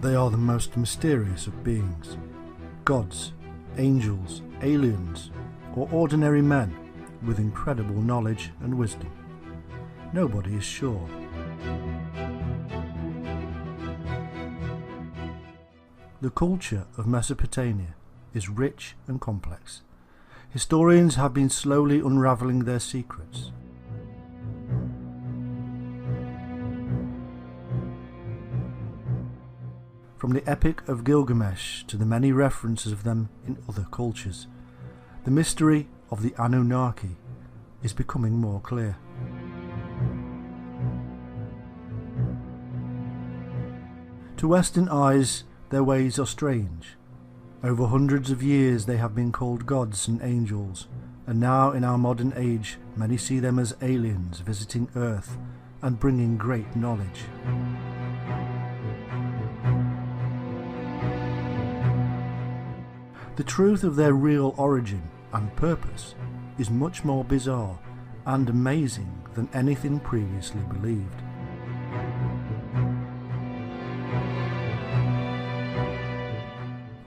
They are the most mysterious of beings, gods, angels, aliens, or ordinary men with incredible knowledge and wisdom. Nobody is sure. The culture of Mesopotamia is rich and complex. Historians have been slowly unravelling their secrets. From the Epic of Gilgamesh to the many references of them in other cultures, the mystery of the Anunnaki is becoming more clear. To Western eyes, their ways are strange. Over hundreds of years they have been called gods and angels, and now in our modern age many see them as aliens visiting Earth and bringing great knowledge. The truth of their real origin and purpose is much more bizarre and amazing than anything previously believed.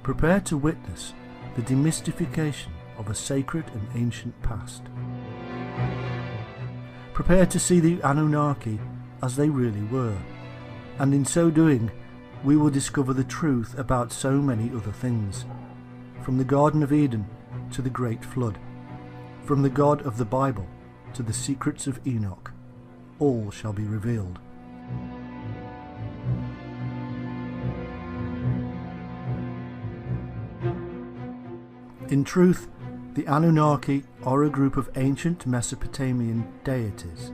Prepare to witness the demystification of a sacred and ancient past. Prepare to see the Anunnaki as they really were, and in so doing we will discover the truth about so many other things. From the Garden of Eden to the Great Flood, from the God of the Bible to the secrets of Enoch, all shall be revealed. In truth, the Anunnaki are a group of ancient Mesopotamian deities.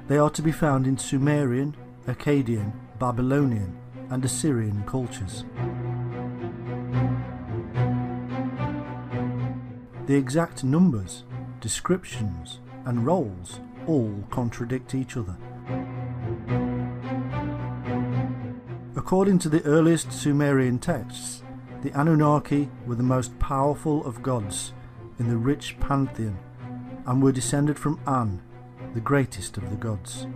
They are to be found in Sumerian, Akkadian, Babylonian and Assyrian cultures. The exact numbers, descriptions and roles all contradict each other. According to the earliest Sumerian texts, the Anunnaki were the most powerful of gods in the rich pantheon and were descended from An, the greatest of the gods.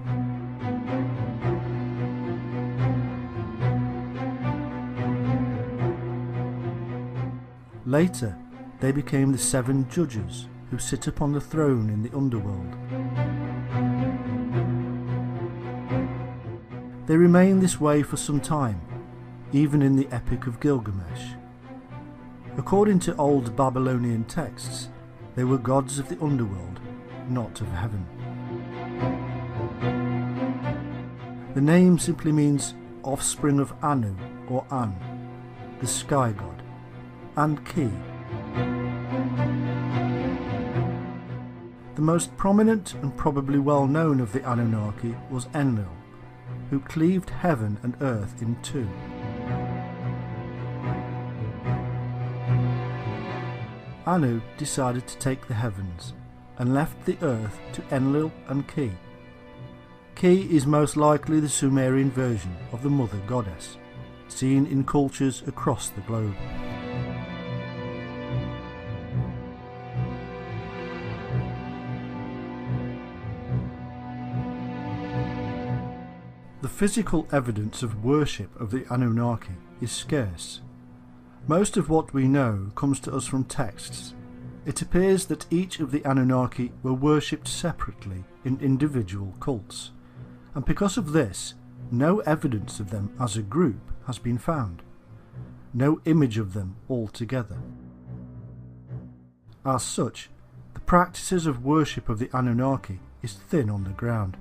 Later, they became the 7 judges who sit upon the throne in the underworld. They remained this way for some time, even in the Epic of Gilgamesh. According to old Babylonian texts, they were gods of the underworld, not of heaven. The name simply means offspring of Anu or An, the sky god, and Ki. The most prominent and probably well known of the Anunnaki was Enlil, who cleaved heaven and earth in two. Anu decided to take the heavens and left the earth to Enlil and Ki. Ki is most likely the Sumerian version of the mother goddess, seen in cultures across the globe. The physical evidence of worship of the Anunnaki is scarce. Most of what we know comes to us from texts. It appears that each of the Anunnaki were worshipped separately in individual cults, and because of this, no evidence of them as a group has been found. No image of them all together. As such, the practices of worship of the Anunnaki is thin on the ground.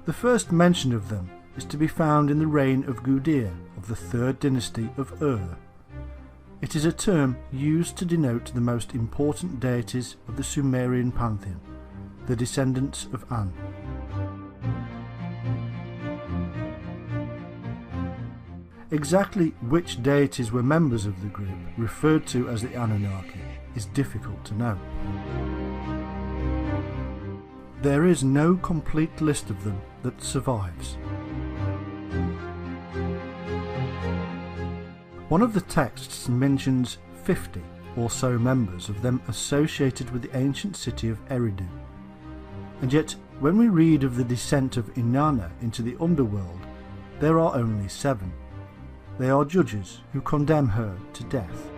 The first mention of them is to be found in the reign of Gudea of the 3rd dynasty of Ur. It is a term used to denote the most important deities of the Sumerian pantheon, the descendants of An. Exactly which deities were members of the group referred to as the Anunnaki is difficult to know. There is no complete list of them that survives. One of the texts mentions 50 or so members of them associated with the ancient city of Eridu, and yet when we read of the descent of Inanna into the underworld, there are only 7. They are judges who condemn her to death.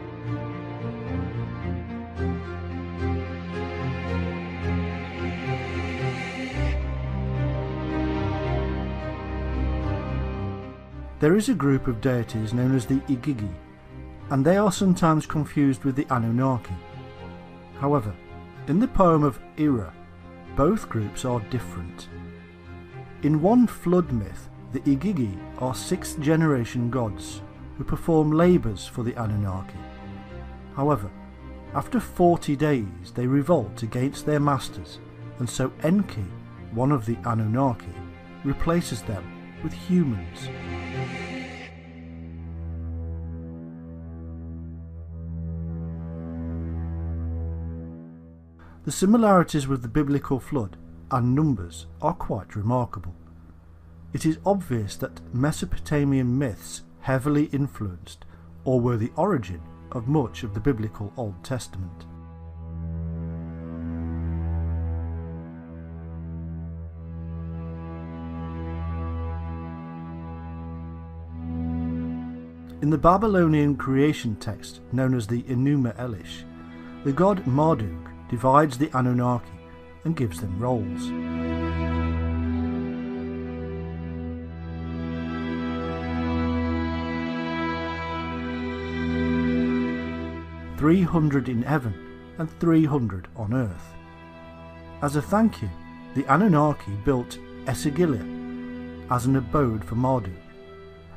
There is a group of deities known as the Igigi, and they are sometimes confused with the Anunnaki. However, in the poem of Ira, both groups are different. In one flood myth, the Igigi are 6th generation gods who perform labours for the Anunnaki. However, after 40 days they revolt against their masters, and so Enki, one of the Anunnaki, replaces them with humans. The similarities with the biblical flood and numbers are quite remarkable. It is obvious that Mesopotamian myths heavily influenced or were the origin of much of the biblical Old Testament. In the Babylonian creation text known as the Enuma Elish, the god Marduk divides the Anunnaki and gives them roles. "300 in heaven and 300 on earth." As a thank you, the Anunnaki built Esagila as an abode for Marduk,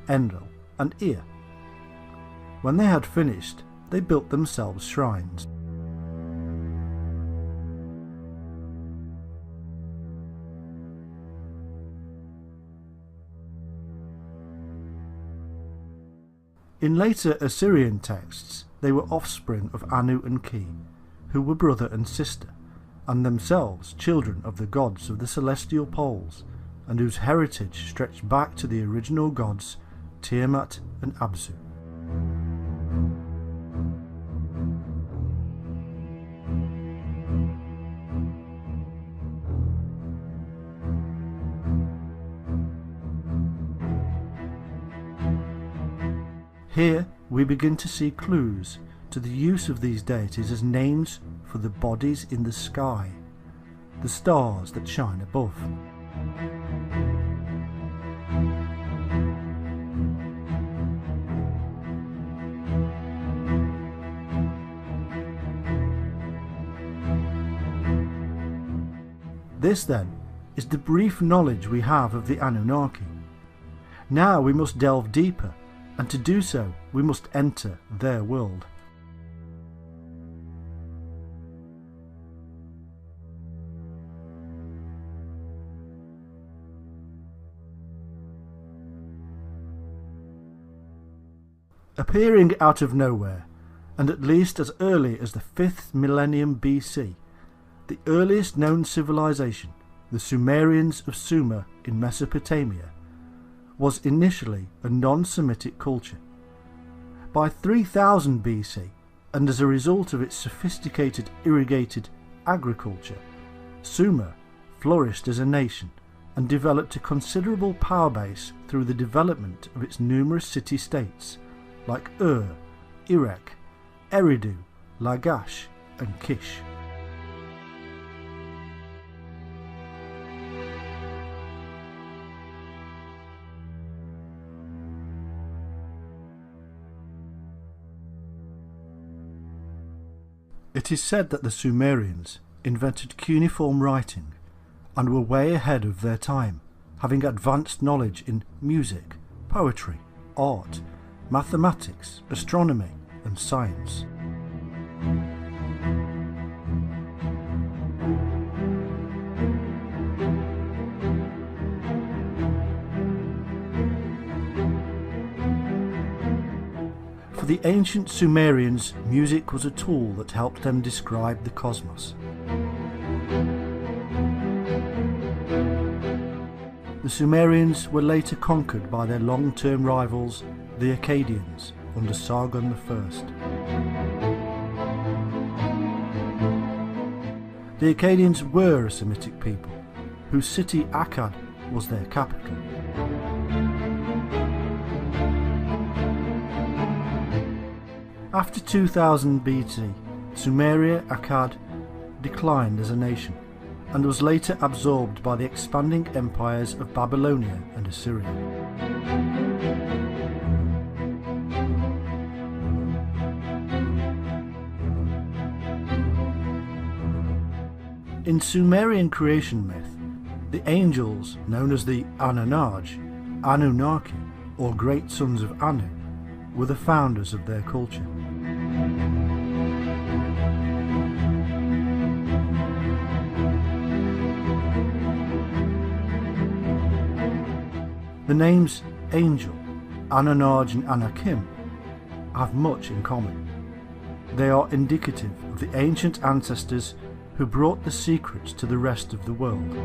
Enlil and Ea. When they had finished, they built themselves shrines. In later Assyrian texts, they were offspring of Anu and Ki, who were brother and sister, and themselves children of the gods of the celestial poles, and whose heritage stretched back to the original gods Tiamat and Abzu. Here we begin to see clues to the use of these deities as names for the bodies in the sky, the stars that shine above. This then is the brief knowledge we have of the Anunnaki. Now we must delve deeper, and to do so we must enter their world. Appearing out of nowhere, and at least as early as the 5th millennium BC, the earliest known civilization, the Sumerians of Sumer in Mesopotamia, was initially a non-Semitic culture. By 3000 BC, and as a result of its sophisticated irrigated agriculture, Sumer flourished as a nation and developed a considerable power base through the development of its numerous city-states like Ur, Erech, Eridu, Lagash and Kish. It is said that the Sumerians invented cuneiform writing and were way ahead of their time, having advanced knowledge in music, poetry, art, mathematics, astronomy and science. For the ancient Sumerians, music was a tool that helped them describe the cosmos. The Sumerians were later conquered by their long-term rivals, the Akkadians, under Sargon I. The Akkadians were a Semitic people, whose city Akkad was their capital. After 2000 BC, Sumeria Akkad declined as a nation and was later absorbed by the expanding empires of Babylonia and Assyria. In Sumerian creation myth, the angels, known as the Anunnaki, or great sons of Anu, were the founders of their culture. The names Angel, Anunnaki and Anakim have much in common. They are indicative of the ancient ancestors who brought the secrets to the rest of the world.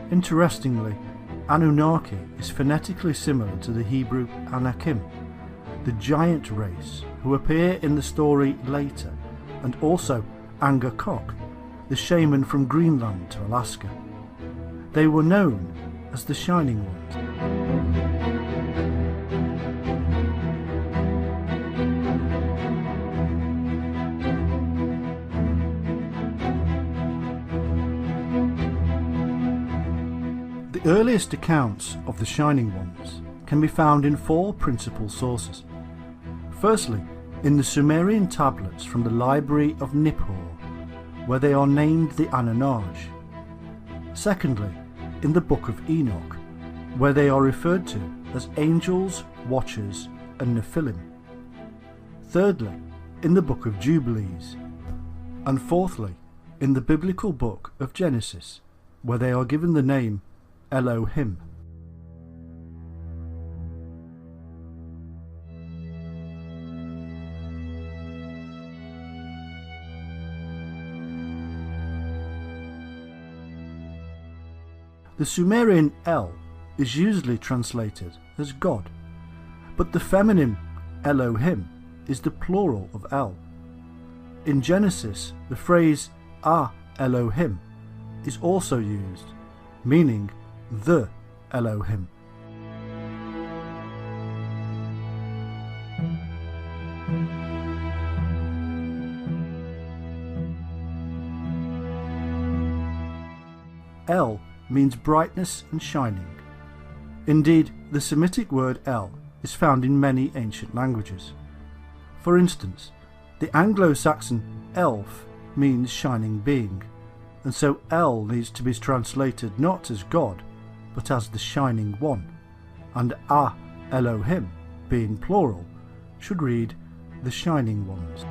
Interestingly, Anunnaki is phonetically similar to the Hebrew Anakim, the giant race who appear in the story later, and also Angakok, the shaman from Greenland to Alaska. They were known as the Shining Ones. The earliest accounts of the Shining Ones can be found in four principal sources. Firstly, in the Sumerian tablets from the Library of Nippur, where they are named the Anunnaki. Secondly, in the Book of Enoch, where they are referred to as angels, watchers, and Nephilim. Thirdly, in the Book of Jubilees. And fourthly, in the biblical book of Genesis, where they are given the name Elohim. The Sumerian El is usually translated as God, but the feminine Elohim is the plural of El. In Genesis, the phrase Ah Elohim is also used, meaning the Elohim. El means brightness and shining. Indeed, the Semitic word El is found in many ancient languages. For instance, the Anglo-Saxon elf means shining being, and so El needs to be translated not as God, but as the Shining One, and Ah Elohim, being plural, should read the Shining Ones.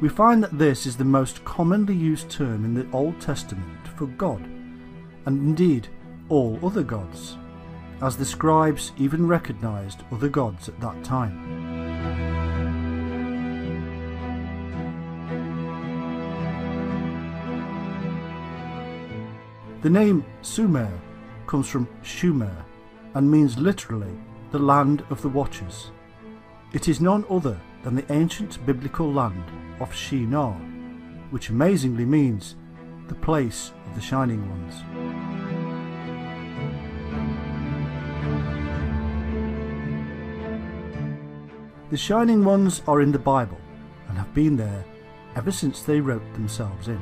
We find that this is the most commonly used term in the Old Testament for God, and indeed all other gods, as the scribes even recognised other gods at that time. The name Sumer comes from Shumer and means literally the land of the watchers. It is none other than the ancient biblical land of Shinar, which amazingly means the place of the Shining Ones. The Shining Ones are in the Bible and have been there ever since they wrote themselves in.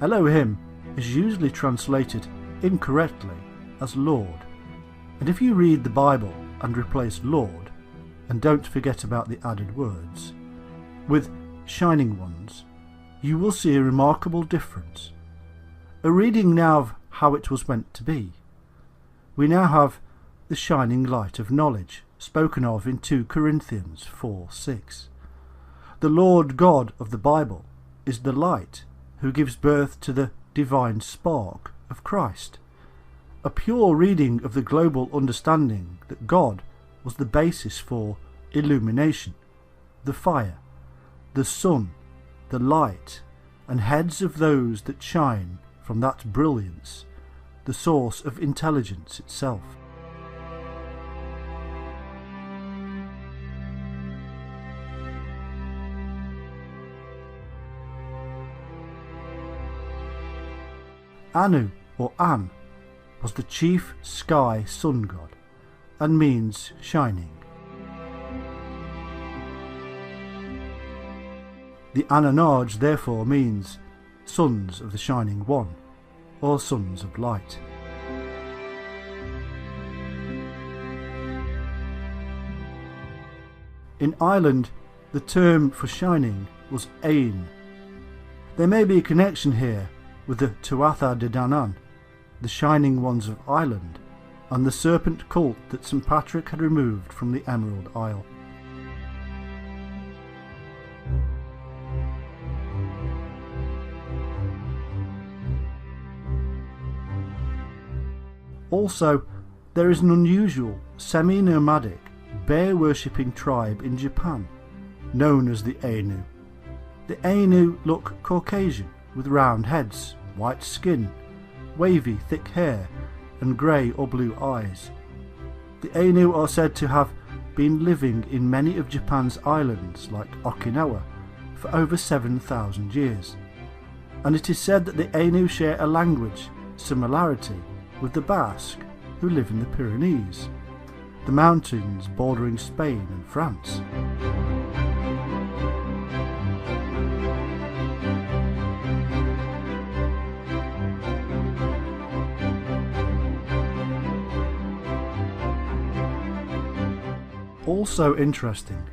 Elohim is usually translated incorrectly as Lord, and if you read the Bible and replace Lord, and don't forget about the added words, with Shining Ones, you will see a remarkable difference. A reading now of how it was meant to be. We now have the shining light of knowledge, spoken of in 2 Corinthians 4:6. The Lord God of the Bible is the light who gives birth to the divine spark of Christ. A pure reading of the global understanding that God was the basis for illumination, the fire, the sun, the light, and heads of those that shine from that brilliance, the source of intelligence itself. Anu, or An, was the chief sky sun god, and means shining. The Anunnaki therefore means sons of the Shining One, or sons of light. In Ireland, the term for shining was Ain. There may be a connection here with the Tuatha De Danann, the Shining Ones of Ireland, and the serpent cult that St. Patrick had removed from the Emerald Isle. Also, there is an unusual, semi-nomadic, bear-worshipping tribe in Japan, known as the Ainu. The Ainu look Caucasian, with round heads, white skin, wavy thick hair, and grey or blue eyes. The Ainu are said to have been living in many of Japan's islands, like Okinawa, for over 7,000 years, and it is said that the Ainu share a language similarity with the Basque, who live in the Pyrenees, the mountains bordering Spain and France. Also interesting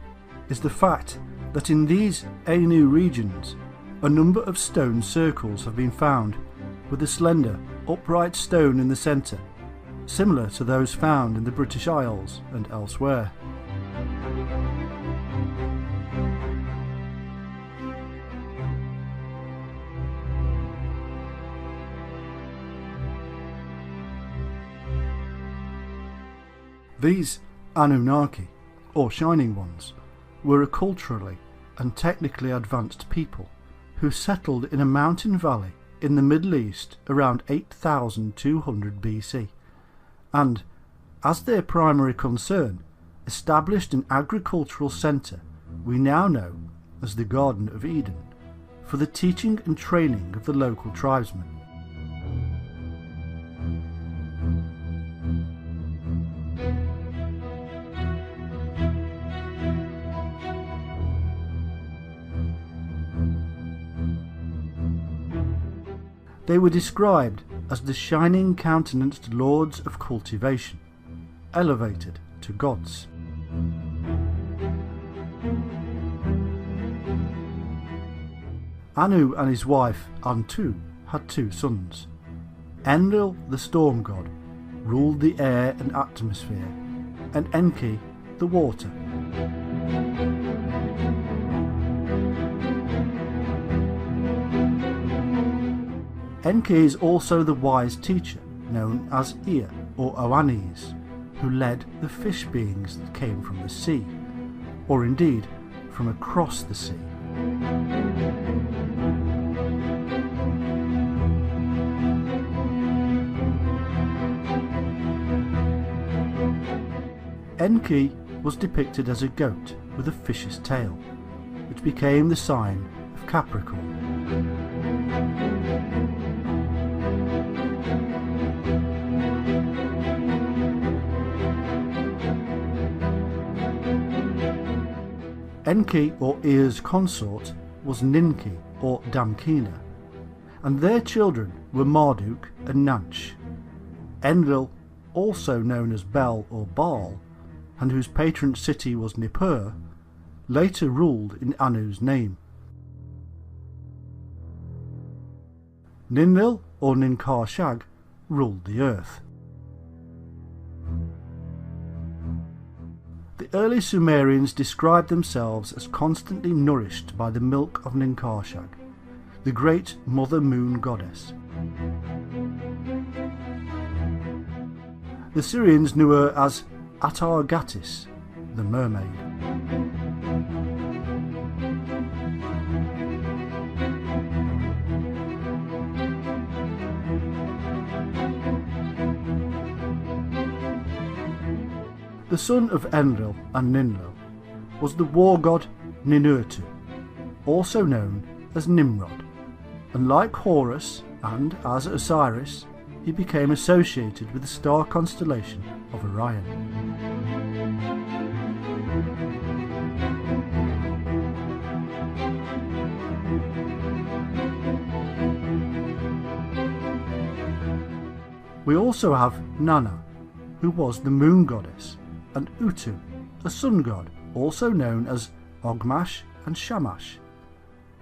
is the fact that in these Ainu regions a number of stone circles have been found with a slender, upright stone in the centre, similar to those found in the British Isles and elsewhere. These Anunnaki, or Shining Ones, were a culturally and technically advanced people who settled in a mountain valley in the Middle East around 8200 BC, and, as their primary concern, established an agricultural centre we now know as the Garden of Eden, for the teaching and training of the local tribesmen. They were described as the shining countenanced lords of cultivation, elevated to gods. Anu and his wife Antu had 2 sons. Enlil, the storm god, ruled the air and atmosphere, and Enki, the water. Enki is also the wise teacher known as Ea or Oannes, who led the fish beings that came from the sea, or indeed from across the sea. Enki was depicted as a goat with a fish's tail, which became the sign of Capricorn. Enki or Ea's consort was Ninki or Damkina, and their children were Marduk and Nanch. Enlil, also known as Bel or Baal, and whose patron city was Nippur, later ruled in Anu's name. Ninlil or Ninkar Shag ruled the earth. The early Sumerians described themselves as constantly nourished by the milk of Ninkarshag, the great Mother Moon goddess. The Syrians knew her as Atargatis, the mermaid. The son of Enlil and Ninlil was the war god Ninurtu, also known as Nimrod, and like Horus and as Osiris, he became associated with the star constellation of Orion. We also have Nana, who was the moon goddess, and Utu, a sun god, also known as Ogmash and Shamash.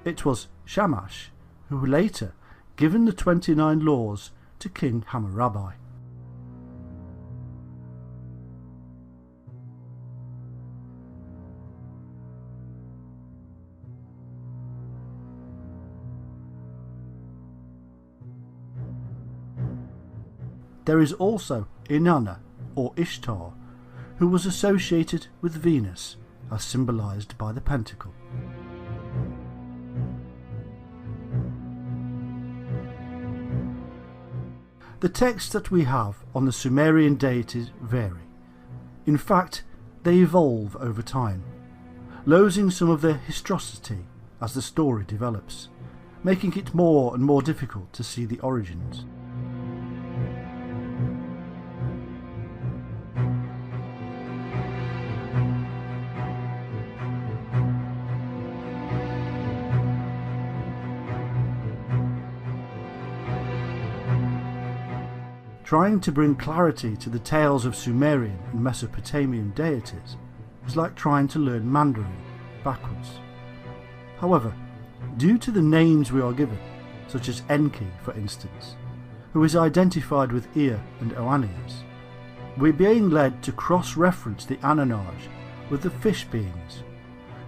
It was Shamash who later given the 29 laws to King Hammurabi. There is also Inanna, or Ishtar, who was associated with Venus, as symbolised by the pentacle. The texts that we have on the Sumerian deities vary. In fact, they evolve over time, losing some of their historicity as the story develops, making it more and more difficult to see the origins. Trying to bring clarity to the tales of Sumerian and Mesopotamian deities is like trying to learn Mandarin backwards. However, due to the names we are given, such as Enki for instance, who is identified with Ea and Oannes, we're being led to cross-reference the Anunnaki with the fish beings,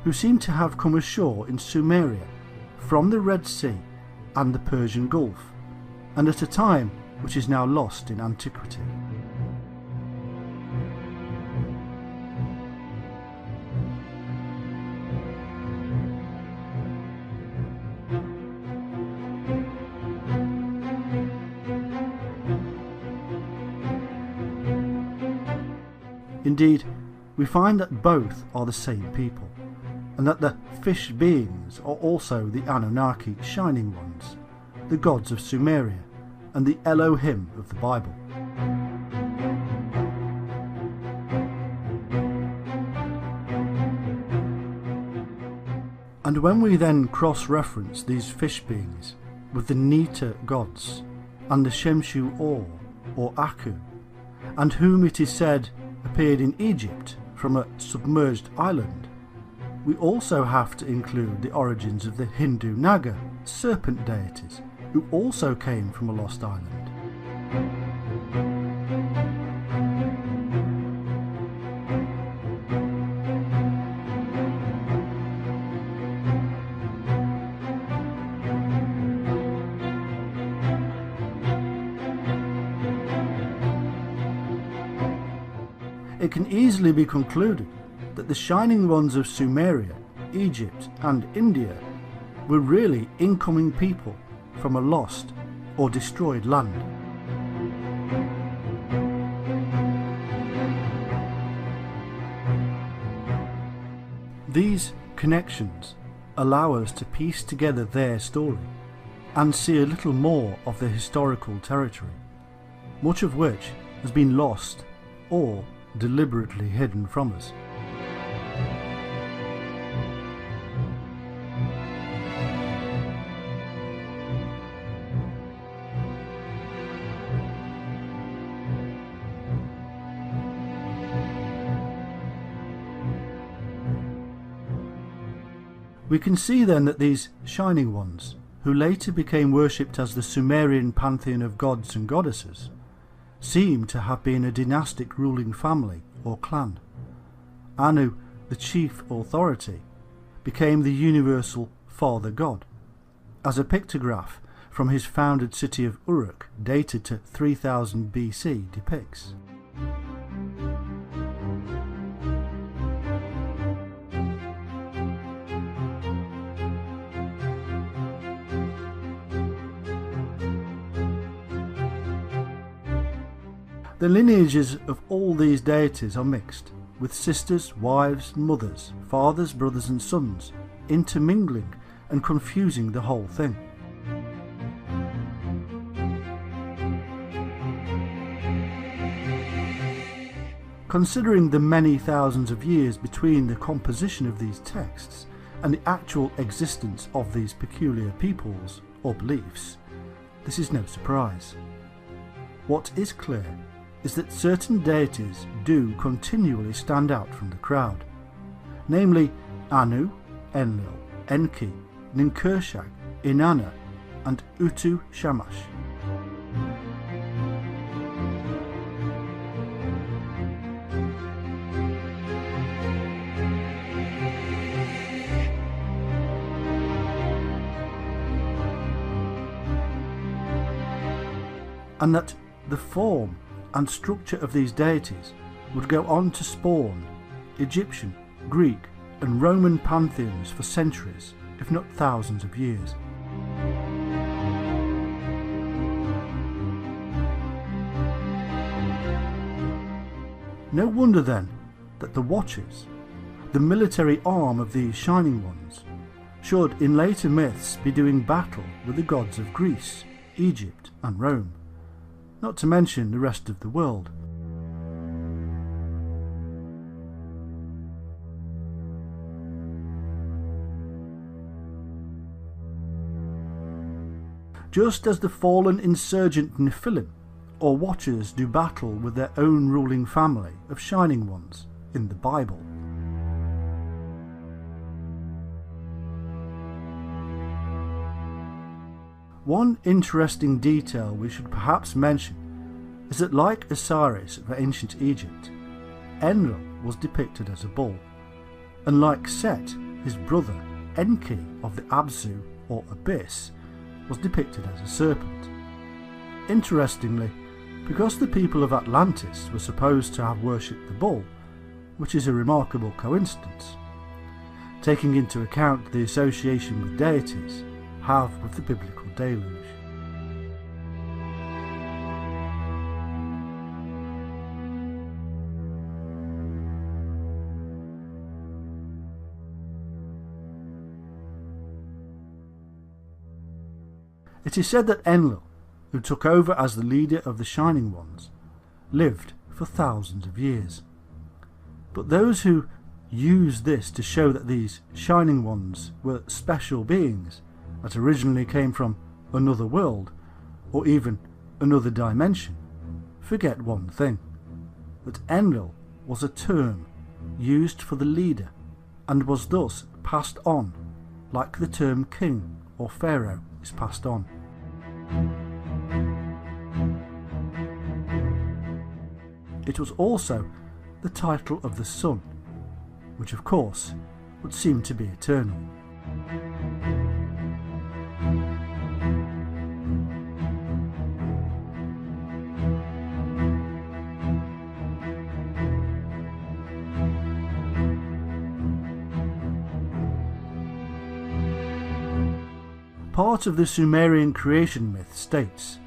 who seem to have come ashore in Sumeria from the Red Sea and the Persian Gulf, and at a time which is now lost in antiquity. Indeed, we find that both are the same people, and that the fish beings are also the Anunnaki Shining Ones, the gods of Sumeria, and the Elohim of the Bible. And when we then cross-reference these fish beings with the Neta gods and the Shemshu or Aku, and whom it is said appeared in Egypt from a submerged island, we also have to include the origins of the Hindu Naga serpent deities, who also came from a lost island. It can easily be concluded that the Shining Ones of Sumeria, Egypt and India were really incoming people from a lost or destroyed land. These connections allow us to piece together their story and see a little more of their historical territory, much of which has been lost or deliberately hidden from us. We can see then that these Shining Ones, who later became worshipped as the Sumerian pantheon of gods and goddesses, seem to have been a dynastic ruling family or clan, Anu, the chief authority, became the universal Father God, as a pictograph from his founded city of Uruk, dated to 3000 BC, depicts. The lineages of all these deities are mixed, with sisters, wives, mothers, fathers, brothers and sons, intermingling and confusing the whole thing. Considering the many thousands of years between the composition of these texts and the actual existence of these peculiar peoples or beliefs, this is no surprise. What is clear is that certain deities do continually stand out from the crowd, namely Anu, Enlil, Enki, Ninkershag, Inanna and Utu Shamash. And that the form and structure of these deities would go on to spawn Egyptian, Greek and Roman pantheons for centuries, if not thousands of years. No wonder then that the Watchers, the military arm of these Shining Ones, should in later myths be doing battle with the gods of Greece, Egypt and Rome, not to mention the rest of the world. Just as the fallen insurgent Nephilim or Watchers do battle with their own ruling family of Shining Ones in the Bible. One interesting detail we should perhaps mention is that, like Osiris of ancient Egypt, Enlil was depicted as a bull, and like Set, his brother, Enki of the Abzu or Abyss was depicted as a serpent. Interestingly, because the people of Atlantis were supposed to have worshipped the bull, which is a remarkable coincidence, taking into account the association with deities have with the biblical deluge. It is said that Enlil, who took over as the leader of the Shining Ones, lived for thousands of years. But those who use this to show that these Shining Ones were special beings that originally came from another world or even another dimension forget one thing, that Enlil was a term used for the leader and was thus passed on like the term king or pharaoh is passed on. It was also the title of the sun, which of course would seem to be eternal. Part of the Sumerian creation myth states,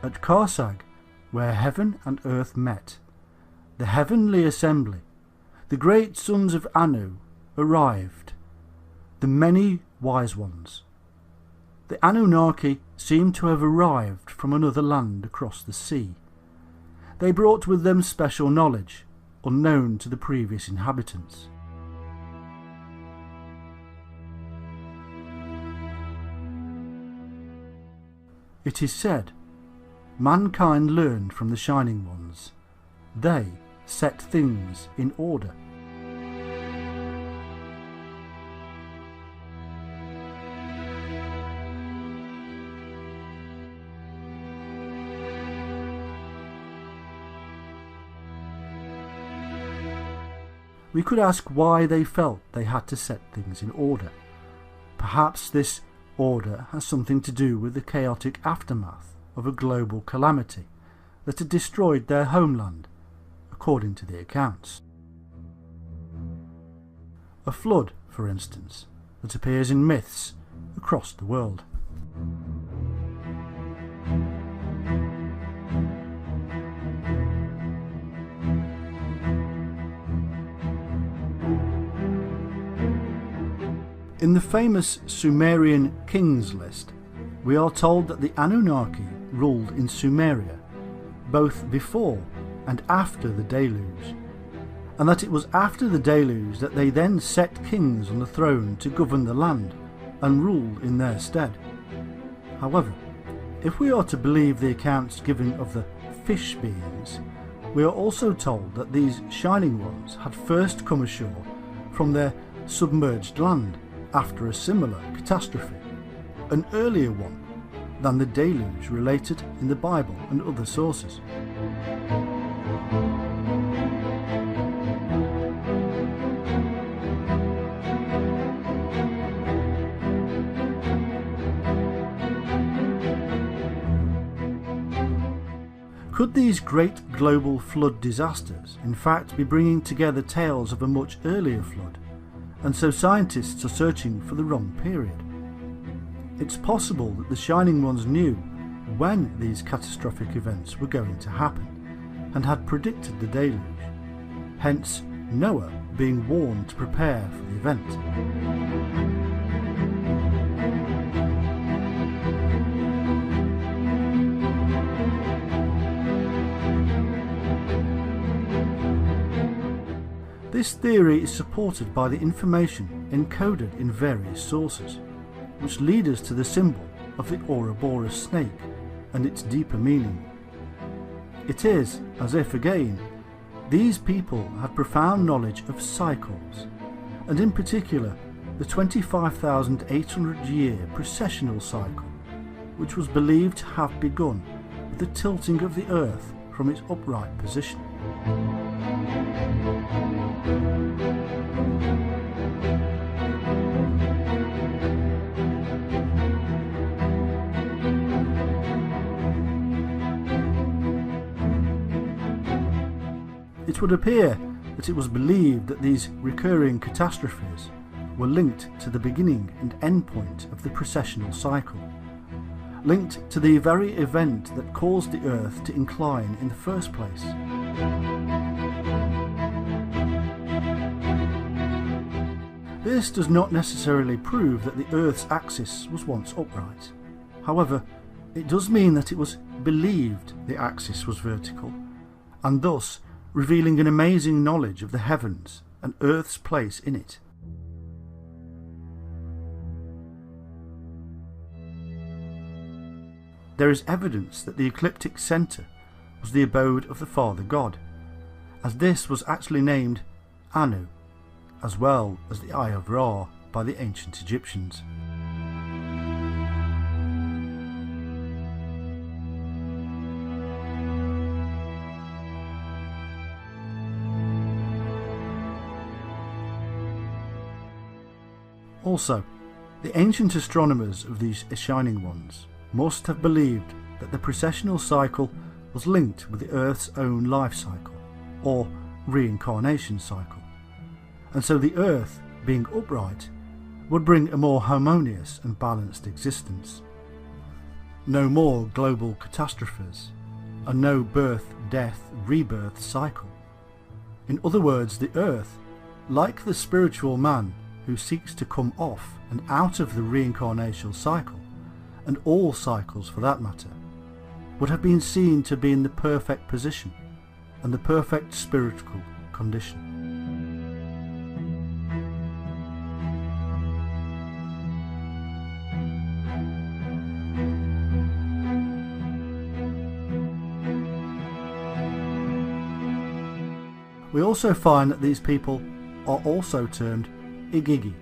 at Karsag, where heaven and earth met, the heavenly assembly, the great sons of Anu, arrived, the many wise ones. The Anunnaki seem to have arrived from another land across the sea. They brought with them special knowledge, unknown to the previous inhabitants. It is said, mankind learned from the Shining Ones. They set things in order. we could ask why they felt they had to set things in order. Perhaps this order has something to do with the chaotic aftermath of a global calamity that had destroyed their homeland, according to the accounts. A flood, for instance, that appears in myths across the world. In the famous Sumerian kings list, we are told that the Anunnaki ruled in Sumeria, both before and after the deluge, and that it was after the deluge that they then set kings on the throne to govern the land and rule in their stead. However, if we are to believe the accounts given of the fish beings, we are also told that these shining ones had first come ashore from their submerged land after a similar catastrophe, an earlier one than the deluge related in the Bible and other sources. Could these great global flood disasters in fact be bringing together tales of a much earlier flood, and so scientists are searching for the wrong period? It's possible that the Shining Ones knew when these catastrophic events were going to happen and had predicted the deluge, hence Noah being warned to prepare for the event. This theory is supported by the information encoded in various sources, which lead us to the symbol of the Ouroboros snake and its deeper meaning. It is as if, again, these people had profound knowledge of cycles, and in particular the 25,800-year Processional Cycle, which was believed to have begun with the tilting of the Earth from its upright position. It would appear that it was believed that these recurring catastrophes were linked to the beginning and end point of the Processional Cycle, linked to the very event that caused the Earth to incline in the first place. This does not necessarily prove that the Earth's axis was once upright. However, it does mean that it was believed the axis was vertical, and thus revealing an amazing knowledge of the heavens and Earth's place in it. There is evidence that the ecliptic centre was the abode of the Father God, as this was actually named Anu, as well as the Eye of Ra by the ancient Egyptians. Also, the ancient astronomers of these Shining Ones must have believed that the Processional Cycle was linked with the Earth's own life cycle, or reincarnation cycle, and so the Earth, being upright, would bring a more harmonious and balanced existence. No more global catastrophes, and no birth, death, rebirth cycle. In other words, the Earth, like the spiritual man who seeks to come off and out of the reincarnational cycle, and all cycles for that matter, would have been seen to be in the perfect position and the perfect spiritual condition. We also find that these people are also termed Igigi,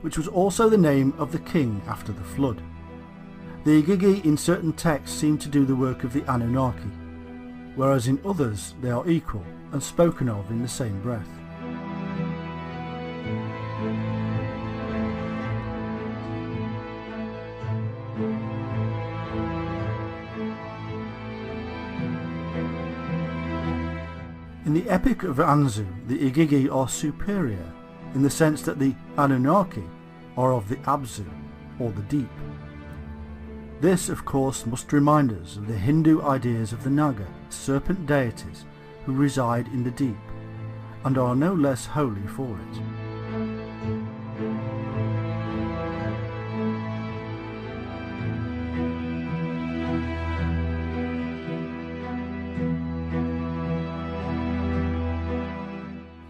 which was also the name of the king after the flood. The Igigi in certain texts seem to do the work of the Anunnaki, whereas in others they are equal and spoken of in the same breath. In the Epic of Anzu, the Igigi are superior in the sense that the Anunnaki are of the Abzu, or the deep. This, of course, must remind us of the Hindu ideas of the Naga, serpent deities who reside in the deep, and are no less holy for it.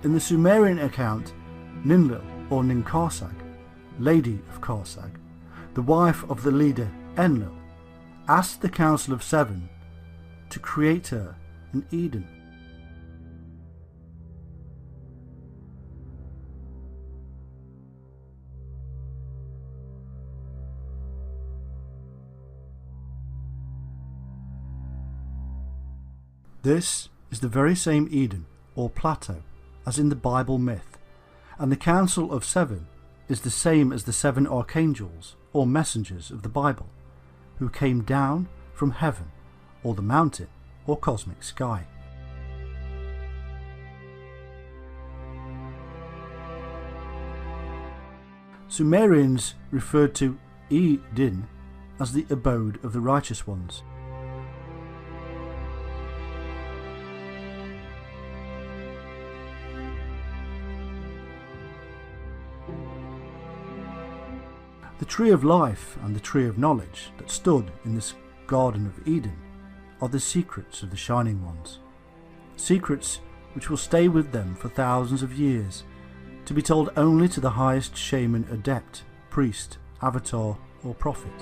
In the Sumerian account, Ninlil, or Ninkarsag, Lady of Karsag, the wife of the leader Enlil, asked the Council of Seven to create her an Eden. This is the very same Eden, or plateau, as in the Bible myth, and the Council of Seven is the same as the 7 archangels, or messengers of the Bible, who came down from heaven, or the mountain, or cosmic sky. Sumerians referred to Eden as the abode of the righteous ones. The tree of life and the tree of knowledge that stood in this Garden of Eden are the secrets of the Shining Ones, secrets which will stay with them for thousands of years, to be told only to the highest shaman, adept, priest, avatar or prophet.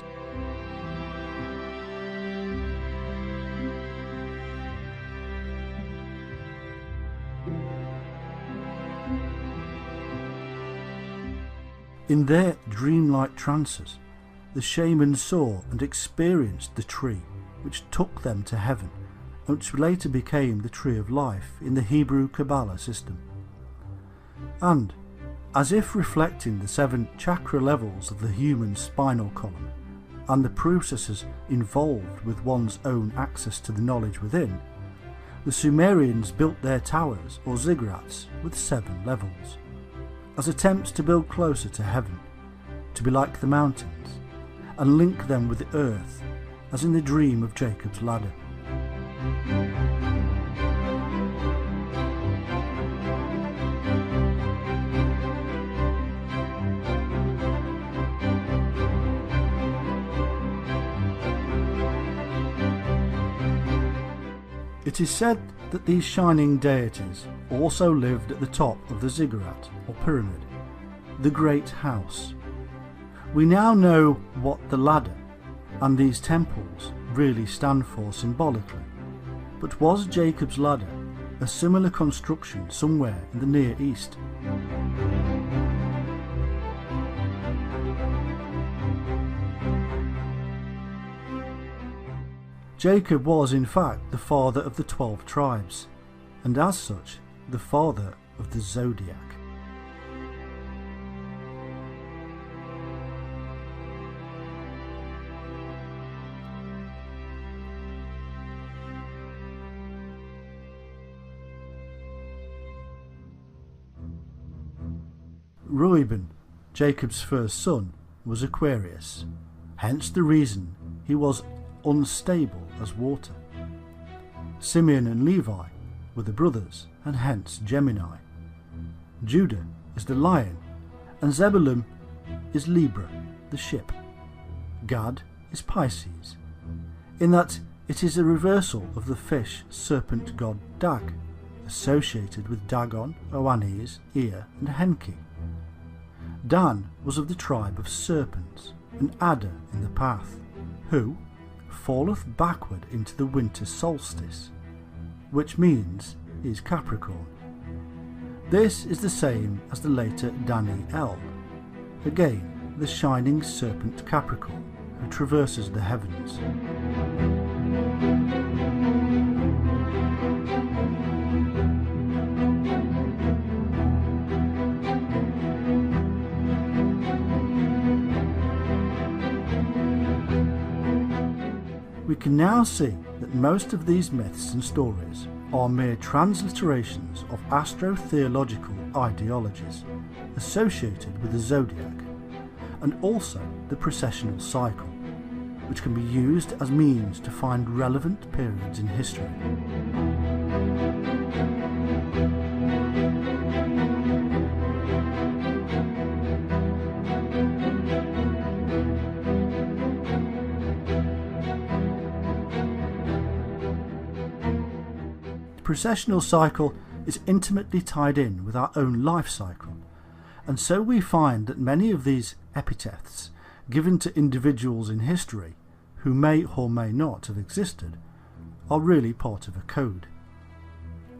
In their dreamlike trances, the shamans saw and experienced the tree which took them to heaven, and which later became the tree of life in the Hebrew Kabbalah system. And, as if reflecting the 7 chakra levels of the human spinal column, and the processes involved with one's own access to the knowledge within, the Sumerians built their towers or ziggurats with 7 levels, as attempts to build closer to heaven, to be like the mountains, and link them with the earth, as in the dream of Jacob's ladder. It is said that these shining deities also lived at the top of the ziggurat or pyramid, the great house. We now know what the ladder and these temples really stand for symbolically, but was Jacob's ladder a similar construction somewhere in the Near East? Jacob was in fact the father of the 12 tribes, and as such, the father of the zodiac. Reuben, Jacob's first son, was Aquarius, hence the reason he was unstable as water. Simeon and Levi were the brothers, and hence Gemini. Judah is the lion, and Zebulun is Libra, the ship. Gad is Pisces, in that it is a reversal of the fish serpent god Dag, associated with Dagon, Oannes, Ea and Henki. Dan was of the tribe of serpents, an adder in the path, who falleth backward into the winter solstice, which means is Capricorn. This is the same as the later Daniel, again the shining serpent Capricorn who traverses the heavens. can now see that most of these myths and stories are mere transliterations of astro-theological ideologies associated with the zodiac, and also the processional cycle, which can be used as means to find relevant periods in history. The processional cycle is intimately tied in with our own life cycle, and so we find that many of these epithets given to individuals in history who may or may not have existed are really part of a code.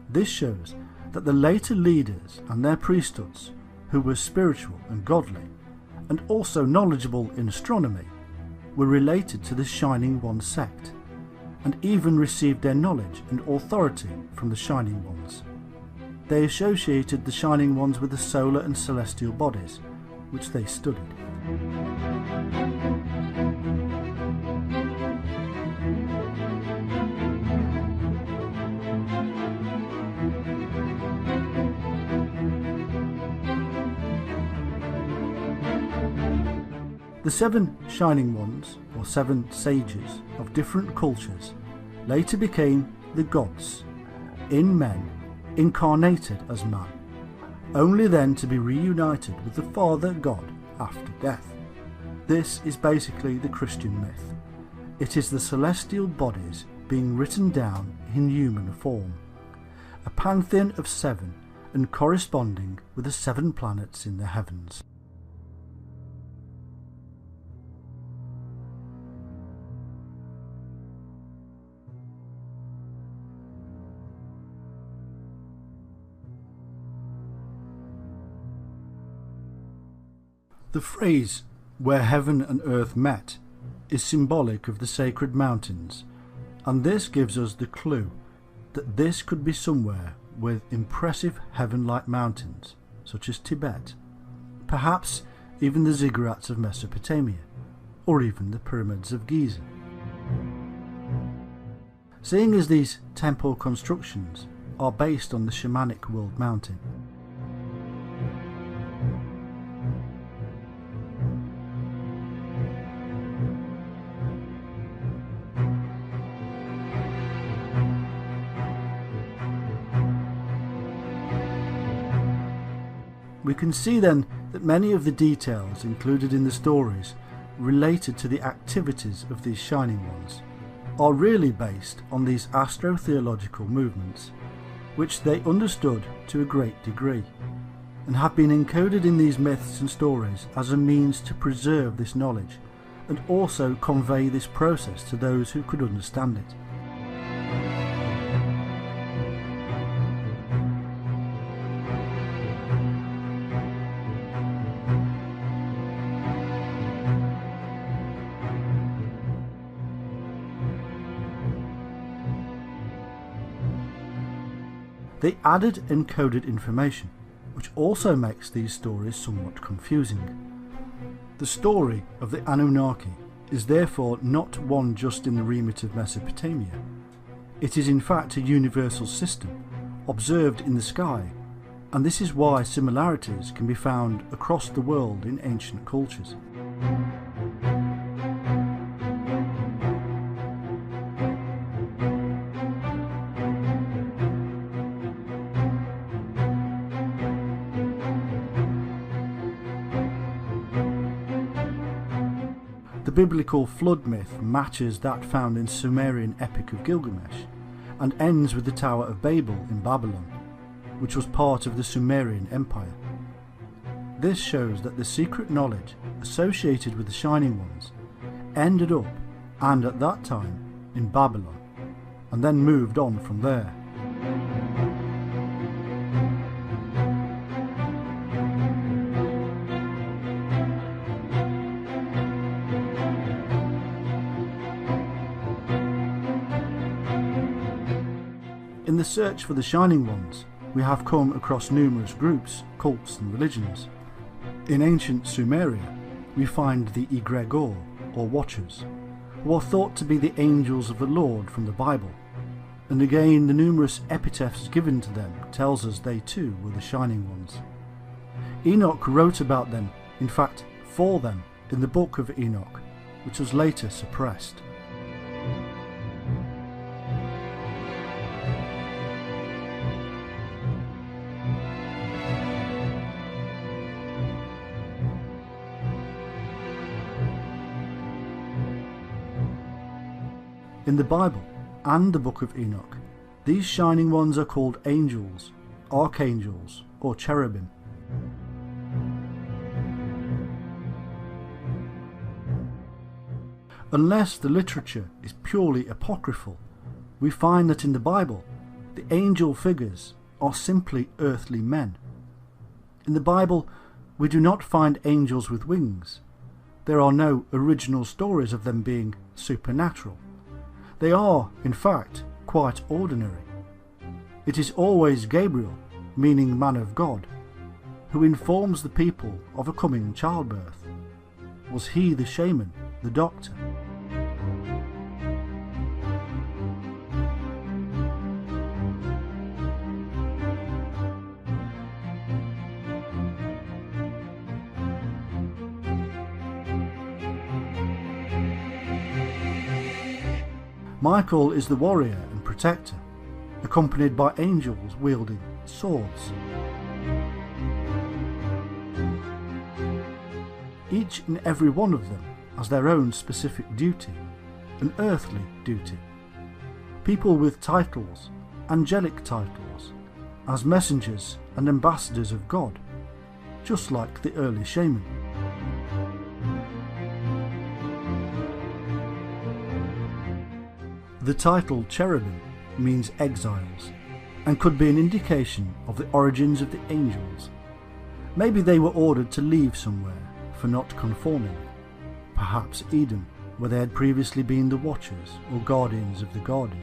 This shows that the later leaders and their priesthoods, who were spiritual and godly, and also knowledgeable in astronomy, were related to the Shining One sect, and even received their knowledge and authority from the Shining Ones. They associated the Shining Ones with the solar and celestial bodies, which they studied. The 7 Shining Ones, or 7 sages of different cultures, later became the gods, in men, incarnated as man, only then to be reunited with the Father God after death. This is basically the Christian myth. It is the celestial bodies being written down in human form, a pantheon of 7 and corresponding with the 7 planets in the heavens. The phrase, "where heaven and earth met," is symbolic of the sacred mountains, and this gives us the clue that this could be somewhere with impressive heaven-like mountains, such as Tibet, perhaps even the ziggurats of Mesopotamia, or even the pyramids of Giza. Seeing as these temple constructions are based on the shamanic world mountain, we can see then that many of the details included in the stories related to the activities of these Shining Ones are really based on these astro-theological movements, which they understood to a great degree, and have been encoded in these myths and stories as a means to preserve this knowledge and also convey this process to those who could understand it. They added encoded information, which also makes these stories somewhat confusing. The story of the Anunnaki is therefore not one just in the remit of Mesopotamia. It is in fact a universal system, observed in the sky, and this is why similarities can be found across the world in ancient cultures. The biblical flood myth matches that found in Sumerian Epic of Gilgamesh, and ends with the Tower of Babel in Babylon, which was part of the Sumerian Empire. This shows that the secret knowledge associated with the Shining Ones ended up, and at that time, in Babylon, and then moved on from there. In the search for the Shining Ones, we have come across numerous groups, cults and religions. In ancient Sumeria, we find the Egregor, or Watchers, who are thought to be the angels of the Lord from the Bible, and again the numerous epitaphs given to them tells us they too were the shining ones. Enoch wrote about them, in fact for them, in the book of Enoch, which was later suppressed. In the Bible and the book of Enoch, these shining ones are called angels, archangels, or cherubim. Unless the literature is purely apocryphal, we find that in the Bible, the angel figures are simply earthly men. In the Bible, we do not find angels with wings. There are no original stories of them being supernatural. They are, in fact, quite ordinary. It is always Gabriel, meaning man of God, who informs the people of a coming childbirth. Was he the shaman, the doctor? Michael is the warrior and protector, accompanied by angels wielding swords. Each and every one of them has their own specific duty, an earthly duty. People with titles, angelic titles, as messengers and ambassadors of God, just like the early shaman. The title cherubim means exiles, and could be an indication of the origins of the angels. Maybe they were ordered to leave somewhere for not conforming. Perhaps Eden, where they had previously been the watchers or guardians of the garden.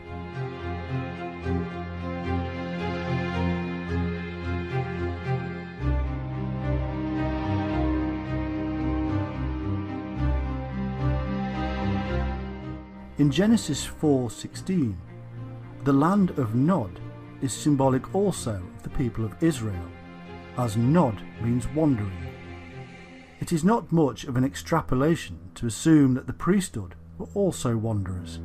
In Genesis 4:16, the land of Nod is symbolic also of the people of Israel, as Nod means wandering. It is not much of an extrapolation to assume that the priesthood were also wanderers.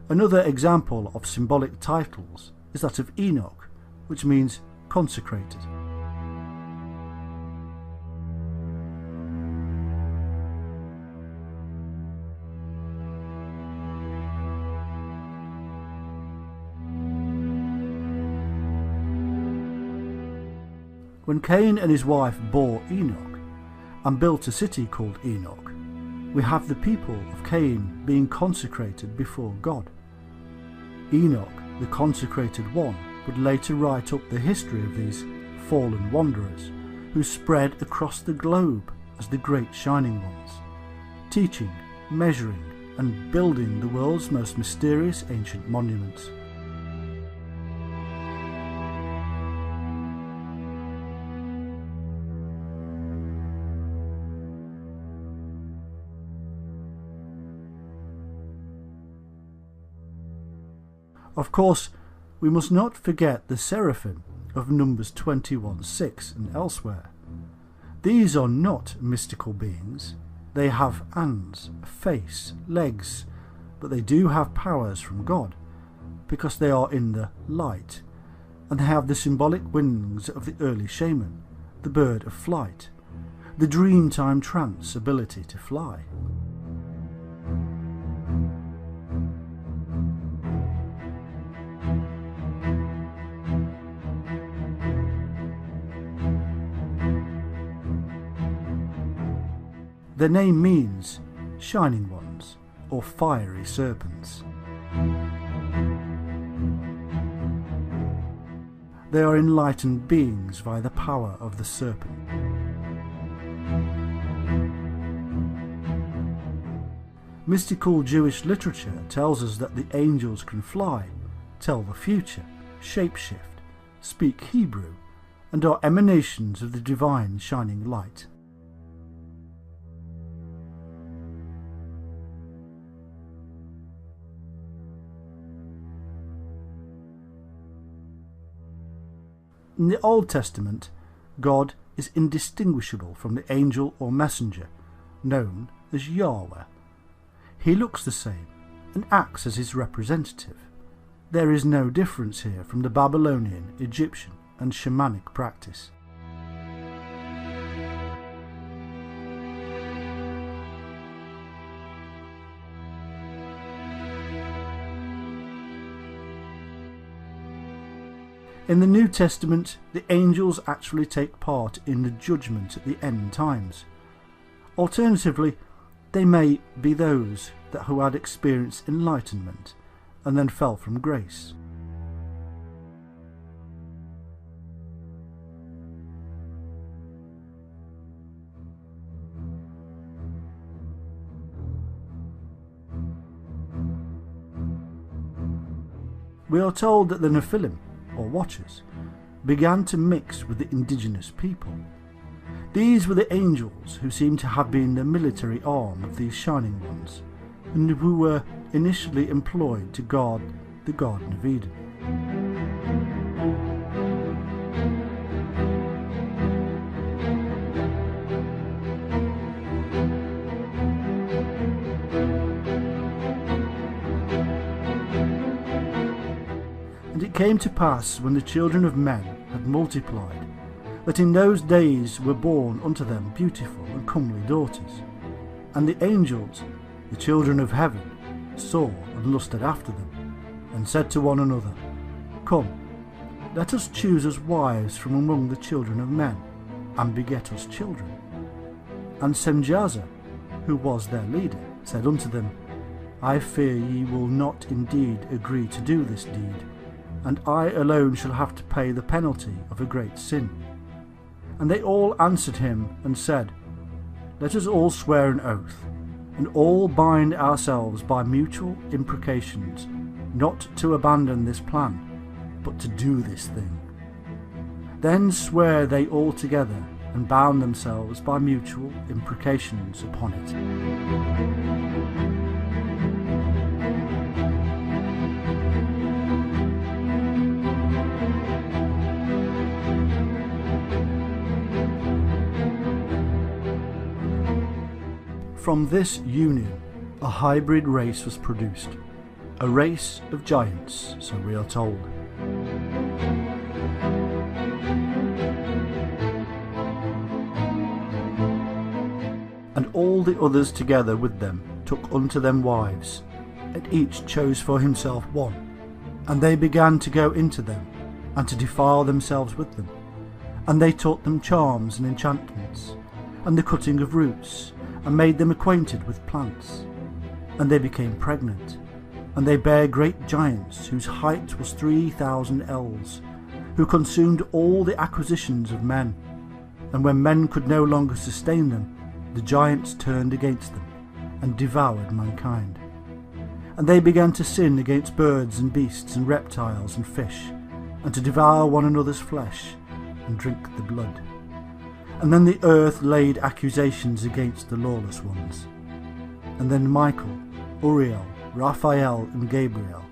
Another example of symbolic titles is that of Enoch, which means consecrated. When Cain and his wife bore Enoch and built a city called Enoch, we have the people of Cain being consecrated before God. Enoch, the consecrated one, would later write up the history of these fallen wanderers who spread across the globe as the great shining ones, teaching, measuring and building the world's most mysterious ancient monuments. Of course, we must not forget the seraphim of Numbers 21:6 and elsewhere. These are not mystical beings. They have hands, a face, legs, but they do have powers from God, because they are in the light, and they have the symbolic wings of the early shaman, the bird of flight, the dreamtime trance ability to fly. Their name means shining ones or fiery serpents. They are enlightened beings via the power of the serpent. Mystical Jewish literature tells us that the angels can fly, tell the future, shapeshift, speak Hebrew, and are emanations of the divine shining light. In the Old Testament, God is indistinguishable from the angel or messenger, known as Yahweh. He looks the same and acts as his representative. There is no difference here from the Babylonian, Egyptian and shamanic practice. In the New Testament, the angels actually take part in the judgment at the end times. Alternatively, they may be those who had experienced enlightenment and then fell from grace. We are told that the Nephilim, or Watchers, began to mix with the indigenous people. These were the angels who seem to have been the military arm of these Shining Ones, and who were initially employed to guard the Garden of Eden. And it came to pass, when the children of men had multiplied, that in those days were born unto them beautiful and comely daughters. And the angels, the children of heaven, saw and lusted after them, and said to one another, Come, let us choose us wives from among the children of men, and beget us children. And Semjaza, who was their leader, said unto them, I fear ye will not indeed agree to do this deed, and I alone shall have to pay the penalty of a great sin. And they all answered him and said, Let us all swear an oath, and all bind ourselves by mutual imprecations, not to abandon this plan, but to do this thing. Then swear they all together, and bound themselves by mutual imprecations upon it. From this union, a hybrid race was produced, a race of giants, so we are told. And all the others together with them took unto them wives, and each chose for himself one. And they began to go into them, and to defile themselves with them. And they taught them charms and enchantments, and the cutting of roots, and made them acquainted with plants. And they became pregnant, and they bare great giants, whose height was 3,000 ells, who consumed all the acquisitions of men. And when men could no longer sustain them, the giants turned against them, and devoured mankind. And they began to sin against birds and beasts and reptiles and fish, and to devour one another's flesh, and drink the blood. And then the earth laid accusations against the lawless ones. And then Michael, Uriel, Raphael, and Gabriel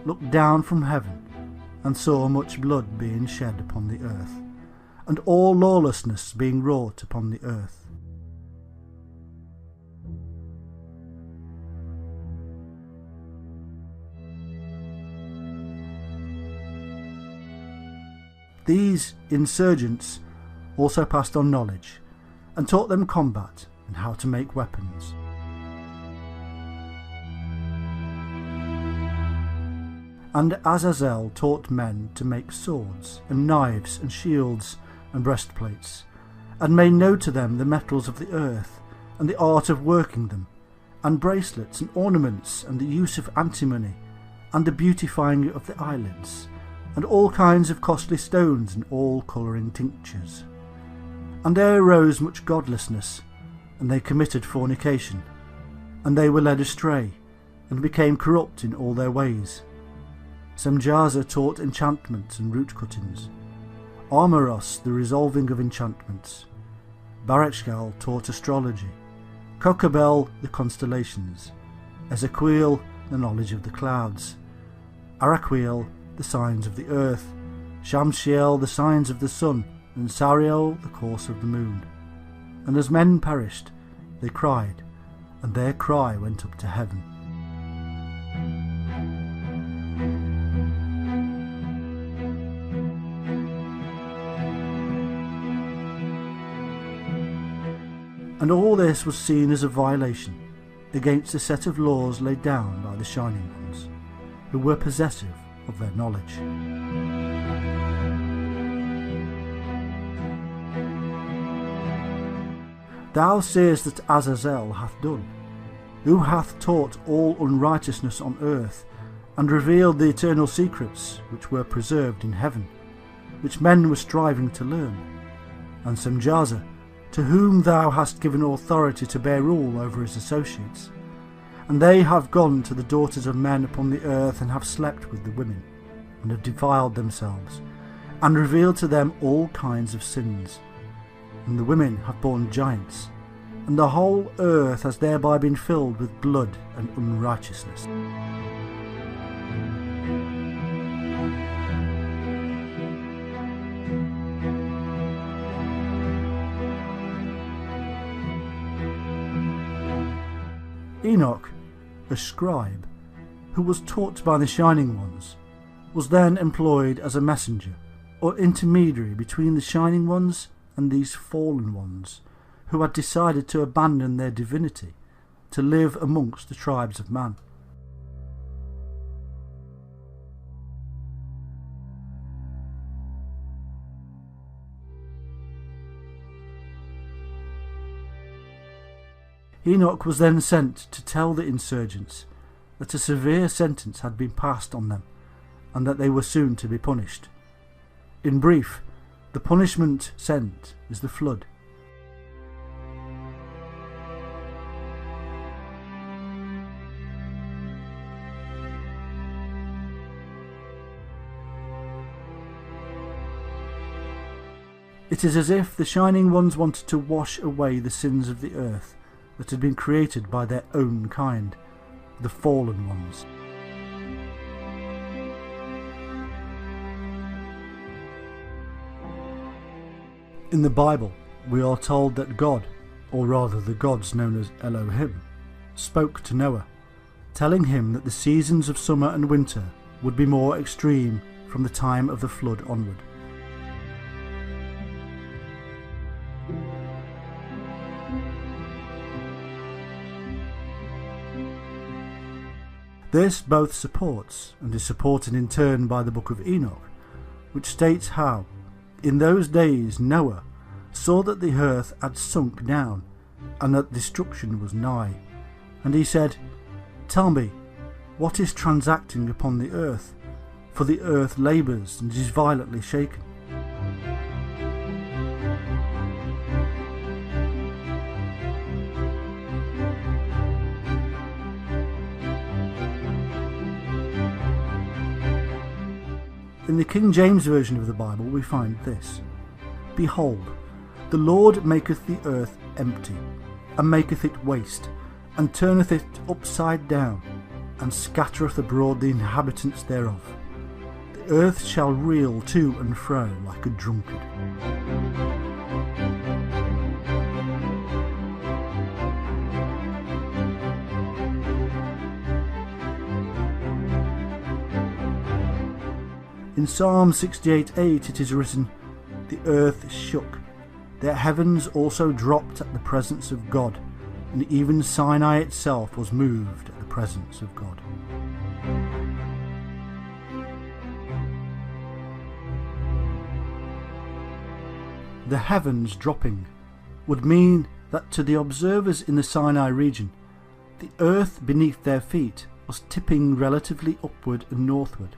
looked down from heaven, and saw much blood being shed upon the earth, and all lawlessness being wrought upon the earth. These insurgents also passed on knowledge, and taught them combat and how to make weapons. And Azazel taught men to make swords, and knives, and shields, and breastplates, and made known to them the metals of the earth, and the art of working them, and bracelets, and ornaments, and the use of antimony, and the beautifying of the eyelids, and all kinds of costly stones, and all colouring tinctures. And there arose much godlessness, and they committed fornication, and they were led astray, and became corrupt in all their ways. Semjaza taught enchantments and root cuttings. Armoros the resolving of enchantments, Barachgal taught astrology, Kokabel the constellations, Ezequiel the knowledge of the clouds, Araquiel the signs of the earth, Shamshiel the signs of the sun, and Sariel the course of the moon. And as men perished, they cried, and their cry went up to heaven. And all this was seen as a violation against a set of laws laid down by the Shining Ones, who were possessive of their knowledge. Thou seest that Azazel hath done, who hath taught all unrighteousness on earth, and revealed the eternal secrets which were preserved in heaven, which men were striving to learn, and Semjaza, to whom thou hast given authority to bear rule over his associates. And they have gone to the daughters of men upon the earth, and have slept with the women, and have defiled themselves, and revealed to them all kinds of sins. And the women have borne giants, and the whole earth has thereby been filled with blood and unrighteousness. Enoch, a scribe, who was taught by the Shining Ones, was then employed as a messenger or intermediary between the Shining Ones and these fallen ones, who had decided to abandon their divinity to live amongst the tribes of man. Enoch was then sent to tell the insurgents that a severe sentence had been passed on them, and that they were soon to be punished. In brief, the punishment sent is the flood. It is as if the Shining Ones wanted to wash away the sins of the earth that had been created by their own kind, the fallen ones. In the Bible, we are told that God, or rather the gods known as Elohim, spoke to Noah, telling him that the seasons of summer and winter would be more extreme from the time of the flood onward. This both supports and is supported in turn by the book of Enoch, which states how, in those days Noah saw that the earth had sunk down, and that destruction was nigh. And he said, Tell me, what is transacting upon the earth? For the earth labours and is violently shaken. In the King James Version of the Bible we find this: Behold, the Lord maketh the earth empty, and maketh it waste, and turneth it upside down, and scattereth abroad the inhabitants thereof. The earth shall reel to and fro like a drunkard. In Psalm 68:8 it is written, The earth shook, the heavens also dropped at the presence of God, and even Sinai itself was moved at the presence of God. The heavens dropping would mean that to the observers in the Sinai region, the earth beneath their feet was tipping relatively upward and northward.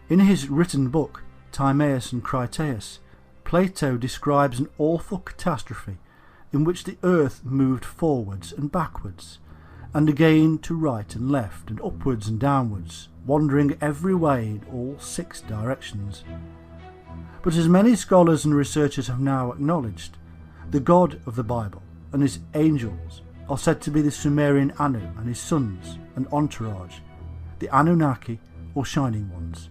In his written book, Timaeus and Critias, Plato describes an awful catastrophe in which the earth moved forwards and backwards, and again to right and left, and upwards and downwards, wandering every way in all 6 directions. But as many scholars and researchers have now acknowledged, the God of the Bible and his angels are said to be the Sumerian Anu and his sons and entourage, the Anunnaki or Shining Ones,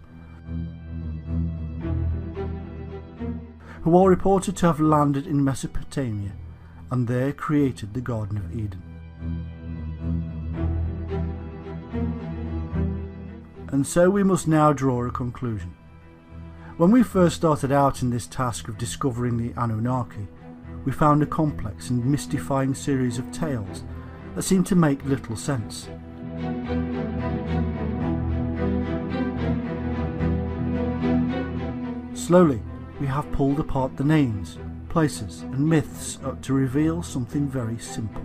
who are reported to have landed in Mesopotamia and there created the Garden of Eden. And so we must now draw a conclusion. When we first started out in this task of discovering the Anunnaki, we found a complex and mystifying series of tales that seemed to make little sense. Slowly, we have pulled apart the names, places and myths to reveal something very simple.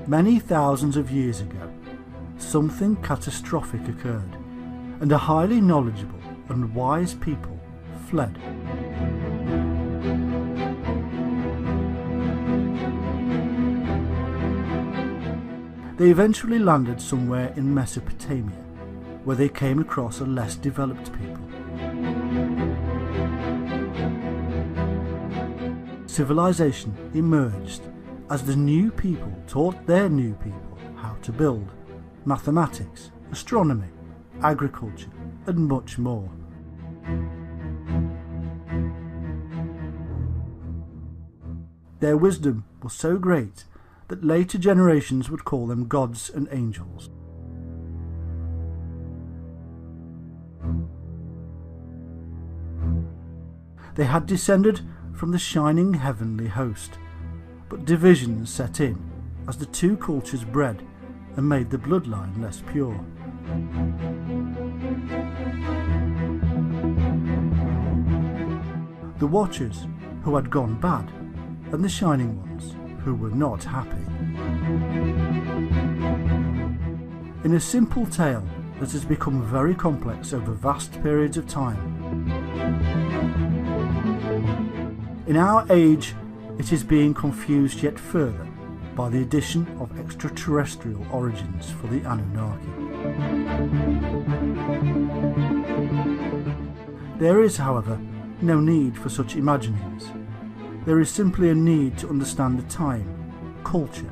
Many thousands of years ago, something catastrophic occurred, and a highly knowledgeable and wise people fled. They eventually landed somewhere in Mesopotamia, where they came across a less developed people. Civilization emerged as the new people taught their new people how to build, mathematics, astronomy, agriculture, and much more. Their wisdom was so great that later generations would call them gods and angels. They had descended from the shining heavenly host, but divisions set in as the two cultures bred and made the bloodline less pure. The Watchers, who had gone bad, and the Shining Ones, who were not happy. In a simple tale that has become very complex over vast periods of time, in our age it is being confused yet further by the addition of extraterrestrial origins for the Anunnaki. There is, however, no need for such imaginings. There is simply a need to understand the time, culture,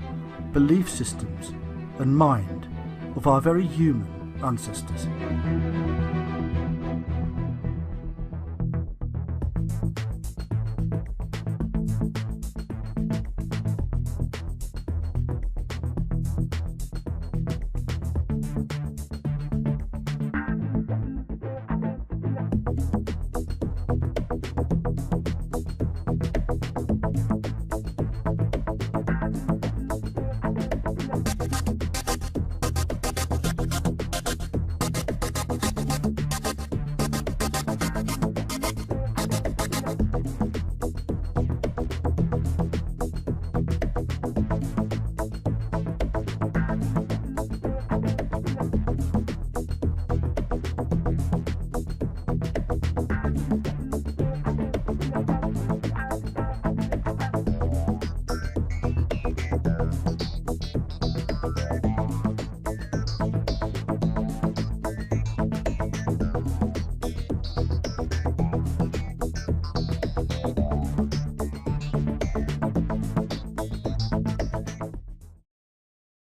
belief systems and mind of our very human ancestors.